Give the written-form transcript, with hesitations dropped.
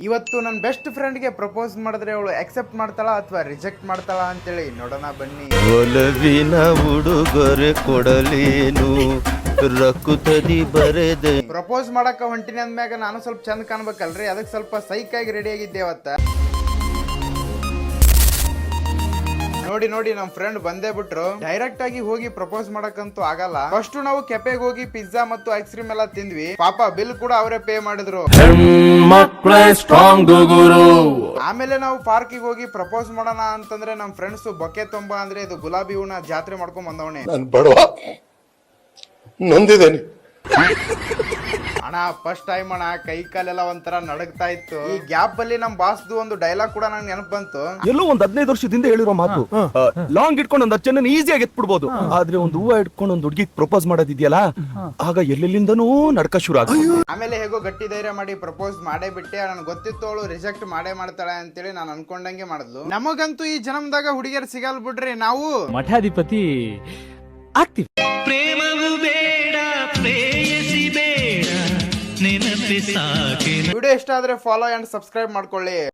ಇವತ್ತು ನನ್ನ best ಫ್ರೆಂಡ್ಗೆ propose ಮಾಡಿದ್ರೆ ಅವಳು ಅಕ್ಸೆಪ್ಟ್ ಮಾಡ್ತಾಳ ಅಥವಾ ರಿಜೆಕ್ಟ್ ಮಾಡ್ತಾಳ ಅಂತೇಳಿ ನೋಡೋಣ ಬನ್ನಿ. ಒಲವಿನ ಉಡುಗೊರೆ ಕೊಡಲೇನು ರಕುತದಿ ಬರೆದೆ. ಪ್ರಪೋಸ್ ಮಾಡಕ ಹೊಂಟಿನಿ ಅಂದ್ಮ್ಯಾಗ ನಾನು ಸ್ವಲ್ಪ ಚಂದ ಕಾಣ್ಬೇಕಲ್ರಿ, ಅದಕ್ಕೆ ಸ್ವಲ್ಪ ಸೈಕ್ ಆಗಿ ರೆಡಿ ಆಗಿದ್ದೆ ಅವತ್ತ. ನೋಡಿ ನಮ್ ಫ್ರೆಂಡ್ ಬಂದೇ ಬಿಟ್ರು. ಡೈರೆಕ್ಟ್ ಆಗಿ ಹೋಗಿ ಪ್ರಪೋಸ್ ಮಾಡಕಂತೂ ಆಗಲ್ಲ. ಫಸ್ಟ್ ನಾವು ಕೆಫೆಗೆ ಹೋಗಿ ಪಿಜ್ಜಾ ಮತ್ತು ಐಸ್ ಕ್ರೀಮ್ ಎಲ್ಲ ತಿಂದ್ವಿ. ಪಾಪ ಬಿಲ್ ಕೂಡ ಅವರೇ ಪೇ ಮಾಡಿದ್ರು. ಆಮೇಲೆ ನಾವು ಪಾರ್ಕಿಗೆ ಹೋಗಿ ಪ್ರಪೋಸ್ ಮಾಡೋಣ ಅಂತಂದ್ರೆ ನಮ್ ಫ್ರೆಂಡ್ಸ್ ಬೊಕ್ಕೆ ತುಂಬಾ ಅಂದ್ರೆ ಇದು ಗುಲಾಬಿ ಹೂನ ಜಾತ್ರೆ ಮಾಡ್ಕೊಂಡ್ ಬಂದವನೇ. ನಾನು ಬಡವ ನೊಂದಿದ್ದೇನೆ ಅಣ್ಣ ಫಸ್ಟ್ ಟೈಮ್ ಅಣ್ಣ, ಕೈ ಕಾಲೆಲ್ಲ ಒಂಥರ ನಡಗ್ತಾ ಇತ್ತು. ಈ ಗ್ಯಾಪ್ ಅಲ್ಲಿ ನಮ್ ಬಾಸ್ದು ಒಂದು ಡೈಲಾಗ್ ಕೂಡ ನಂಗೆ ನೆನಪು ಬಂತು. ಎಲ್ಲೋ ಒಂದ್ 15 ವರ್ಷದಿಂದ ಹೇಳಿರೋ ಮಾತು, ಲಾಂಗ್ ಇಟ್ಕೊಂಡು ಒಂದ್ ಅಚ್ಚನ್ನ ಈಸಿಯಾಗಿ ಎತ್ಬಿಡ್ಬೋದು, ಆದ್ರೆ ಒಂದು ಹೂವ ಇಟ್ಕೊಂಡು ಒಂದ್ ಹುಡುಗಿ ಪ್ರಪೋಸ್ ಮಾಡೋದಿದ್ಯಲ್ಲ, ಆಗ ಎಲ್ಲೆಲ್ಲಿಂದನೂ ನಡ್ಕ ಶುರು ಆಗ. ಆಮೇಲೆ ಹೇಗೋ ಗಟ್ಟಿ ಧೈರ್ಯ ಮಾಡಿ ಪ್ರಪೋಸ್ ಮಾಡೇ ಬಿಟ್ಟೆ. ನನ್ಗೆ ಗೊತ್ತಿತ್ತು ಅವಳು ರಿಜೆಕ್ಟ್ ಮಾಡೇ ಮಾಡ್ತಾಳೆ ಅಂತೇಳಿ ನಾನು ಅನ್ಕೊಂಡಂಗೆ ಮಾಡಿದ್ಲು. ನಮಗಂತೂ ಈ ಜನ್ಮದಾಗ ಹುಡುಗಿಯರು ಸಿಗಲ್ ಬಿಡ್ರಿ, ನಾವು ಮಠಾಧಿಪತಿ ಆಗ್ತೀವಿ. ಪ್ರೇಮವು ಬೇಡ ಪ್ರೇಯಸಿ ಬೇಡ ನೆನಪೆ ಸಾಕೆ. ವಿಡಿಯೋ ಇಷ್ಟ ಆದ್ರೆ ಫಾಲೋ ಅಂಡ್ ಸಬ್ಸ್ಕ್ರೈಬ್ ಮಾಡ್ಕೊಳ್ಳಿ.